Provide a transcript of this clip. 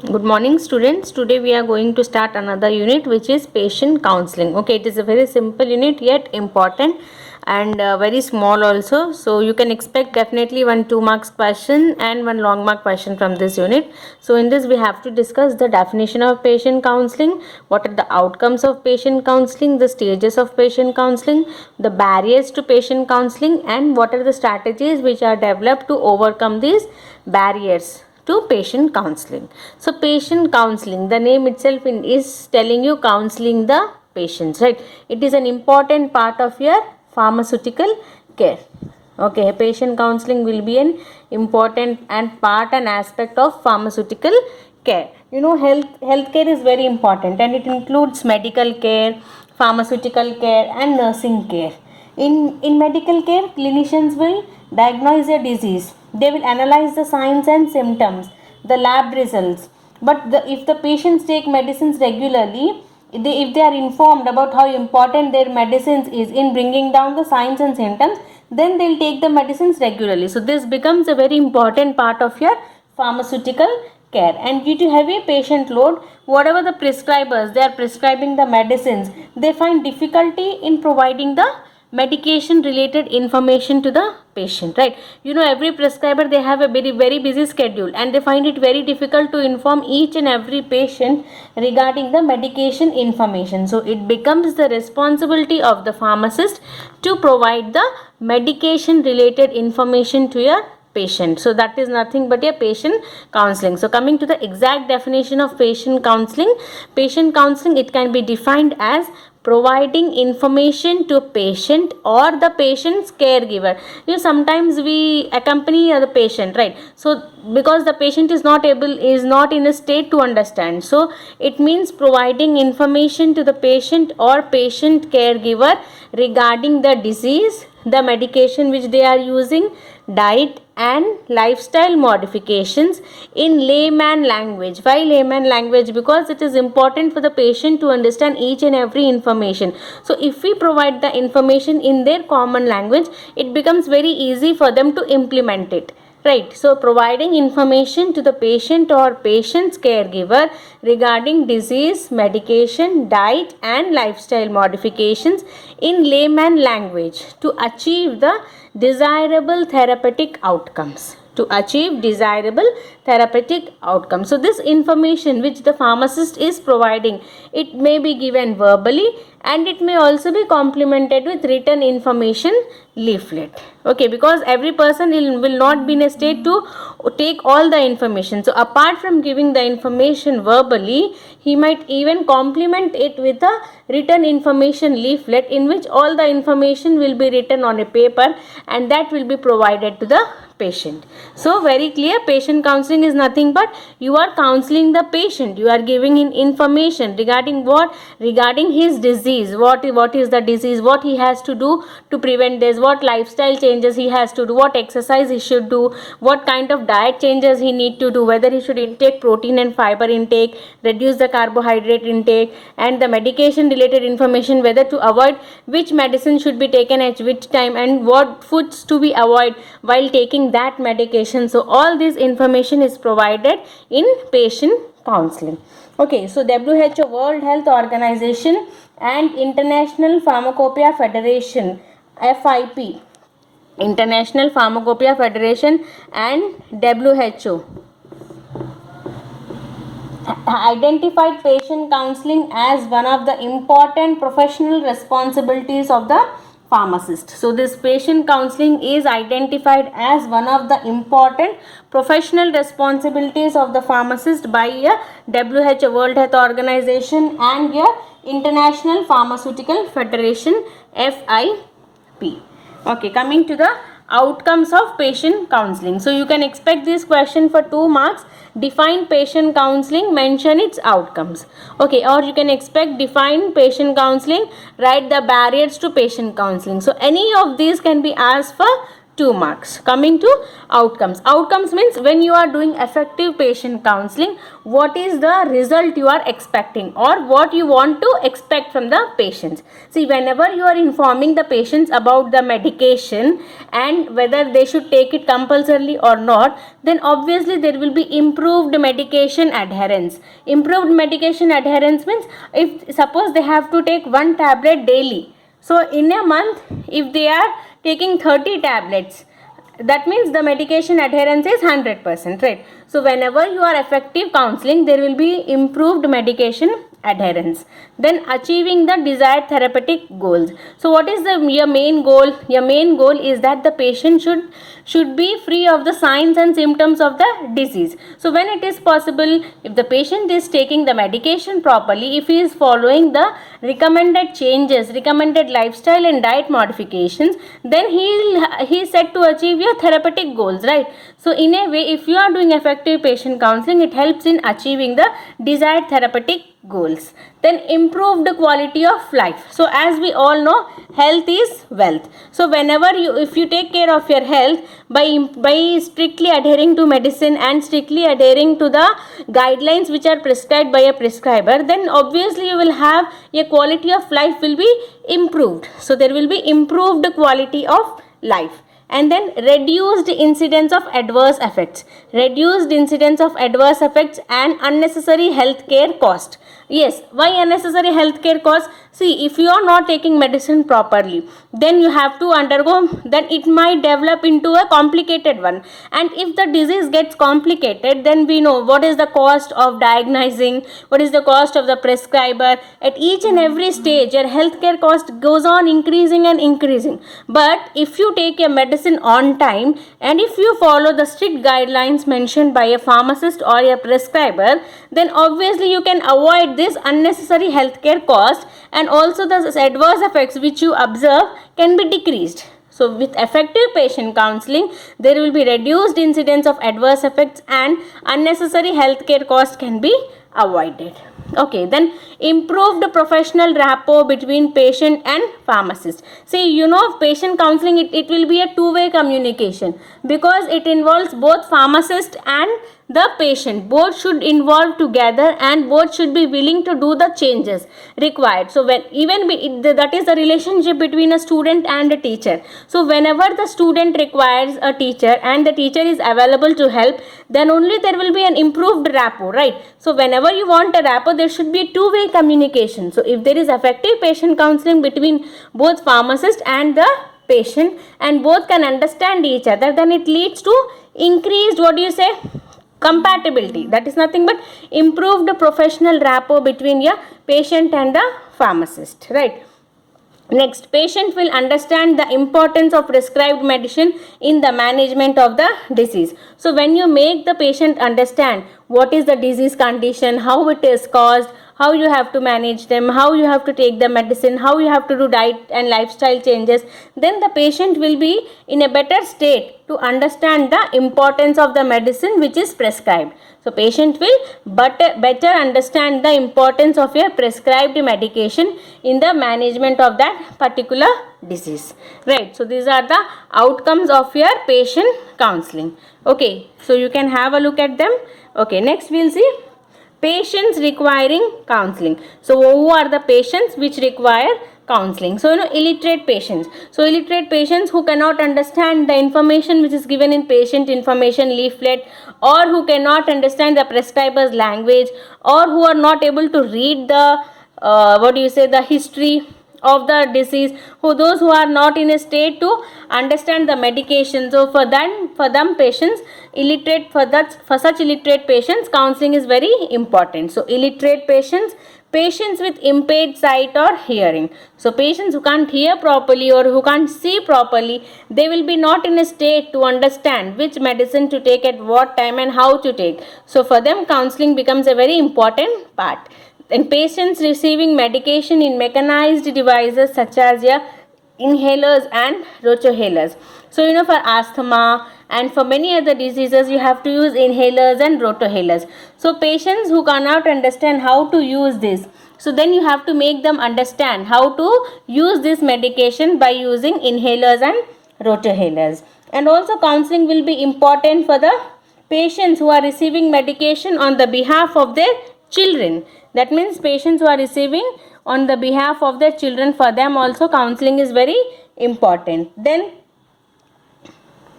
Good morning students. Today we are going to start another unit which is patient counseling. Okay, it is a very simple unit yet important and very small also. So you can expect definitely one 2 marks question and one long mark question from this unit. So in this we have to discuss the definition of patient counseling, what are the outcomes of patient counseling, the stages of patient counseling, the barriers to patient counseling, and what are the strategies which are developed to overcome these barriers to patient counseling. So patient counseling, the name itself is telling you counseling the patients, right? It is an important part of your pharmaceutical care. Okay, patient counseling will be an important and part and aspect of pharmaceutical care. You know, healthcare is very important and it includes medical care, pharmaceutical care, and nursing care. In medical care, clinicians will diagnose a disease. They will analyze the signs and symptoms, the lab results. But if the patients take medicines regularly, if they are informed about how important their medicines is in bringing down the signs and symptoms, then they'll take the medicines regularly. So this becomes a very important part of your pharmaceutical care. And due to heavy patient load, whatever the prescribers they are prescribing the medicines, they find difficulty in providing the medication related information to the patient, right? You know, every prescriber they have a very busy schedule and they find it very difficult to inform each and every patient regarding the medication information. So it becomes the responsibility of the pharmacist to provide the medication related information to your patient. So that is nothing but a patient counseling. So coming to the exact definition of patient counseling, it can be defined as providing information to patient or the patient's caregiver. You know, sometimes we accompany the patient, right? So because the patient is not in a state to understand, so it means providing information to the patient or patient caregiver regarding the disease, the medication which they are using, diet and lifestyle modifications in layman language. Why layman language? Because it is important for the patient to understand each and every information. So if we provide the information in their common language, it becomes very easy for them to implement it, right? So providing information to the patient or patient's caregiver regarding disease, medication, diet and lifestyle modifications in layman language to achieve the desirable therapeutic outcomes. So this information which the pharmacist is providing, it may be given verbally and it may also be complemented with written information leaflet. Okay, because every person will not be in a state to take all the information. So apart from giving the information verbally, he might even complement it with a written information leaflet in which all the information will be written on a paper and that will be provided to the patient. So very clear, patient counseling is nothing but you are counseling the patient. You are giving him information regarding what? Regarding his disease. What is the disease? What he has to do to prevent this? What lifestyle changes he has to do? What exercise he should do? What kind of diet changes he need to do? Whether he should intake protein and fiber intake, reduce the carbohydrate intake, and the medication related information, whether to avoid which medicine should be taken at which time and what foods to be avoid while taking that medication. So all this information is provided in patient counseling. Okay, so WHO, World Health Organization, and International Pharmacopoeia Federation, FIP, International Pharmacopoeia Federation and WHO identified patient counseling as one of the important professional responsibilities of the pharmacist. So this patient counseling is identified as one of the important professional responsibilities of the pharmacist by a WHO, World Health Organization, and a International Pharmaceutical Federation, FIP. Okay, coming to the outcomes of patient counseling. So you can expect this question for 2 marks. Define patient counseling, mention its outcomes. Okay, or you can expect define patient counseling, write the barriers to patient counseling. So any of these can be asked for 2 marks. Coming to outcomes. Outcomes means when you are doing effective patient counseling, what is the result you are expecting or what you want to expect from the patients. See, whenever you are informing the patients about the medication and whether they should take it compulsorily or not, then obviously there will be improved medication adherence. Improved medication adherence means if suppose they have to take one tablet daily. So in a month, if they are taking 30 tablets, that means the medication adherence is 100%, right? So whenever you are effective counseling, there will be improved medication adherence. Then achieving the desired therapeutic goals. So what is your main goal? Your main goal is that the patient should be free of the signs and symptoms of the disease. So when it is possible, if the patient is taking the medication properly, if he is following the recommended changes, recommended lifestyle and diet modifications, then he is set to achieve your therapeutic goals, right? So in a way, if you are doing effective patient counseling, it helps in achieving the desired therapeutic goals. Then improved quality of life. So as we all know, health is wealth. So whenever if you take care of your health by strictly adhering to medicine and strictly adhering to the guidelines which are prescribed by a prescriber, then obviously you will have a quality of life will be improved. So there will be improved quality of life. And then reduced incidence of adverse effects. Reduced incidence of adverse effects and unnecessary healthcare cost. Yes, why unnecessary healthcare cost? See, if you are not taking medicine properly, then you have to undergo, then it might develop into a complicated one. And if the disease gets complicated, then we know what is the cost of diagnosing, what is the cost of the prescriber. At each and every stage, your healthcare cost goes on increasing and increasing. But if you take a medicine on time and if you follow the strict guidelines mentioned by a pharmacist or a prescriber, then obviously you can avoid this unnecessary healthcare cost, and also the adverse effects which you observe can be decreased. So with effective patient counseling, there will be reduced incidence of adverse effects and unnecessary healthcare cost can be avoided. Okay, then improved professional rapport between patient and pharmacist. See, you know, patient counseling, it will be a two-way communication because it involves both pharmacist and the patient. Both should involve together and both should be willing to do the changes required. So when that is the relationship between a student and a teacher. So whenever the student requires a teacher and the teacher is available to help, then only there will be an improved rapport, right? So whenever you want a rapport, there should be a two-way communication. So if there is effective patient counseling between both pharmacist and the patient and both can understand each other, then it leads to increased, compatibility. That is nothing but improved professional rapport between your patient and the pharmacist, right? Next, patient will understand the importance of prescribed medicine in the management of the disease. So when you make the patient understand what is the disease condition, how it is caused, how you have to manage them, how you have to take the medicine, how you have to do diet and lifestyle changes, then the patient will be in a better state to understand the importance of the medicine which is prescribed. So patient will better understand the importance of your prescribed medication in the management of that particular disease, right? So these are the outcomes of your patient counseling. Okay, so you can have a look at them. Okay, next we'll see patients requiring counseling. So who are the patients which require counseling? So illiterate patients. So illiterate patients who cannot understand the information which is given in patient information leaflet, or who cannot understand the prescriber's language, or who are not able to read the the history of the disease, those who are not in a state to understand the medication. So for them patients illiterate, for such illiterate patients counseling is very important. So illiterate patients with impaired sight or hearing. So patients who can't hear properly or who can't see properly, they will be not in a state to understand which medicine to take at what time and how to take. So for them counseling becomes a very important part. And patients receiving medication in mechanized devices such as inhalers and rotohalers. So for asthma and for many other diseases you have to use inhalers and rotohalers. So patients who cannot understand how to use this, so then you have to make them understand how to use this medication by using inhalers and rotohalers. And also counseling will be important for the patients who are receiving medication on the behalf of their children. That means patients who are receiving on the behalf of their children, for them also counseling is very important. Then